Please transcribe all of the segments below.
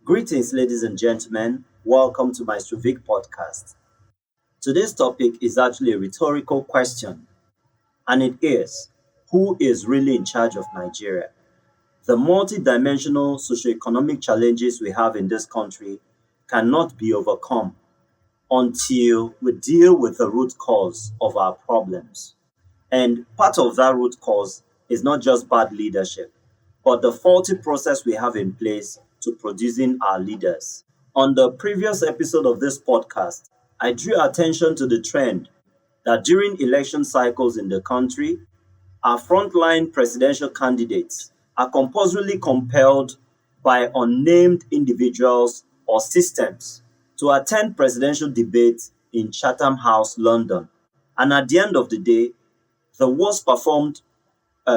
Greetings, ladies and gentlemen. Welcome to Maestro Vic podcast. Today's topic is actually a rhetorical question, and it is: who is really in charge of Nigeria? The multidimensional socioeconomic challenges we have in this country cannot be overcome until we deal with the root cause of our problems. And part of that root cause is not just bad leadership, but the faulty process we have in place to producing our leaders. On the previous episode of this podcast, I drew attention to the trend that during election cycles in the country, our frontline presidential candidates are compulsorily compelled by unnamed individuals or systems to attend presidential debates in Chatham House, London. And at the end of the day, the worst performed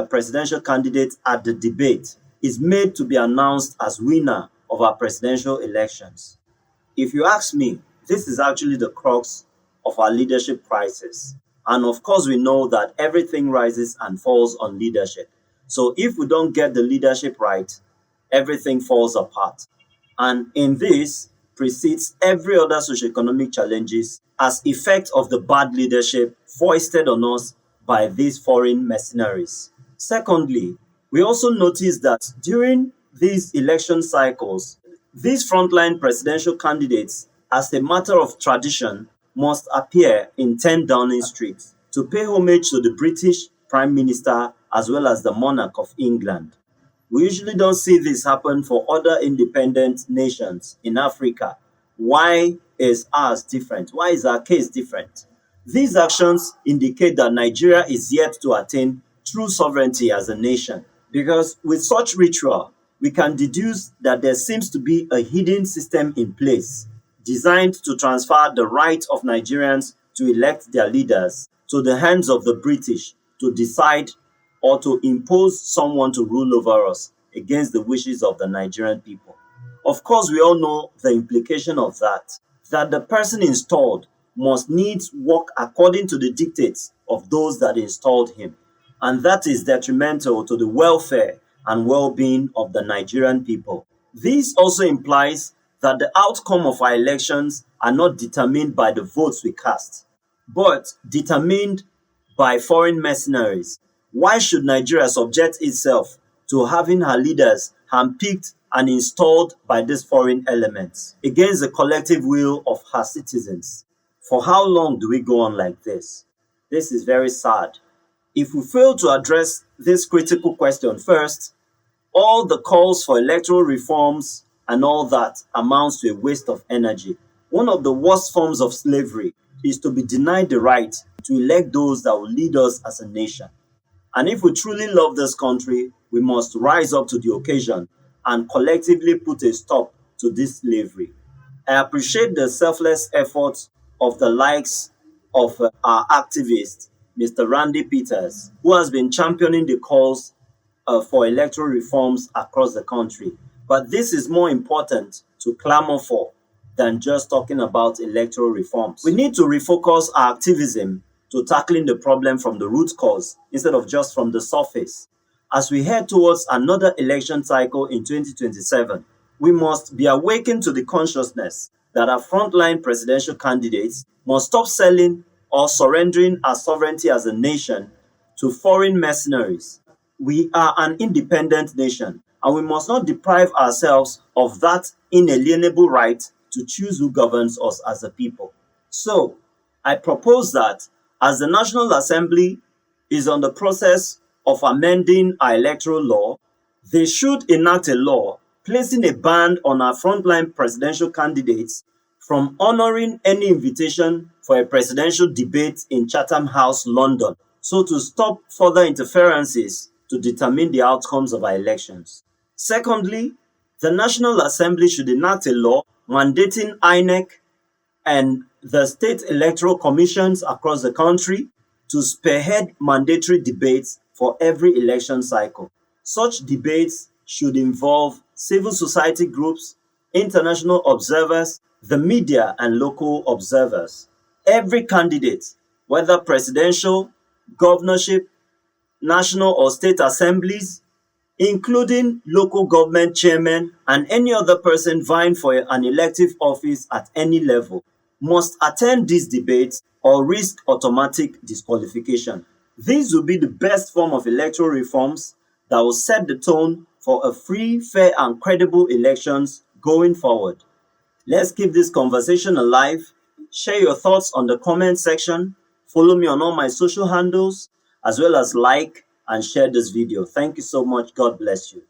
presidential candidate at the debate is made to be announced as winner of our presidential elections. If you ask me, this is actually the crux of our leadership crisis. And of course, we know that everything rises and falls on leadership. So if we don't get the leadership right, everything falls apart. And in this precedes every other socioeconomic challenges as effect of the bad leadership foisted on us by these foreign mercenaries. Secondly, we also notice that during these election cycles, these frontline presidential candidates, as a matter of tradition, must appear in 10 Downing Street to pay homage to the British Prime Minister as well as the monarch of England. We usually don't see this happen for other independent nations in Africa. Why is ours different? Why is our case different? These actions indicate that Nigeria is yet to attain true sovereignty as a nation, because with such ritual, we can deduce that there seems to be a hidden system in place designed to transfer the right of Nigerians to elect their leaders to the hands of the British to decide or to impose someone to rule over us against the wishes of the Nigerian people. Of course, we all know the implication of that the person installed must needs work according to the dictates of those that installed him. And that is detrimental to the welfare and well-being of the Nigerian people. This also implies that the outcome of our elections are not determined by the votes we cast, but determined by foreign mercenaries. Why should Nigeria subject itself to having her leaders handpicked and installed by these foreign elements against the collective will of her citizens? For how long do we go on like this? This is very sad. If we fail to address this critical question first, all the calls for electoral reforms and all that amounts to a waste of energy. One of the worst forms of slavery is to be denied the right to elect those that will lead us as a nation. And if we truly love this country, we must rise up to the occasion and collectively put a stop to this slavery. I appreciate the selfless efforts of the likes of our activist, Mr. Randy Peters, who has been championing the calls for electoral reforms across the country. But this is more important to clamor for than just talking about electoral reforms. We need to refocus our activism to tackling the problem from the root cause instead of just from the surface. As we head towards another election cycle in 2027, we must be awakened to the consciousness that our frontline presidential candidates must stop selling or surrendering our sovereignty as a nation to foreign mercenaries. We are an independent nation, and we must not deprive ourselves of that inalienable right to choose who governs us as a people. So, I propose that as the National Assembly is on the process of amending our electoral law, they should enact a law placing a ban on our frontline presidential candidates from honoring any invitation for a presidential debate in Chatham House, London, so to stop further interferences to determine the outcomes of our elections. Secondly, the National Assembly should enact a law mandating INEC and the state electoral commissions across the country to spearhead mandatory debates for every election cycle. Such debates should involve civil society groups, international observers, the media, and local observers. Every candidate, whether presidential, governorship, national or state assemblies, including local government chairmen and any other person vying for an elective office at any level, must attend these debates or risk automatic disqualification. This will be the best form of electoral reforms that will set the tone for a free, fair, and credible elections going forward. Let's keep this conversation alive. Share your thoughts on the comment section. Follow me on all my social handles, as well as like and share this video. Thank you so much. God bless you.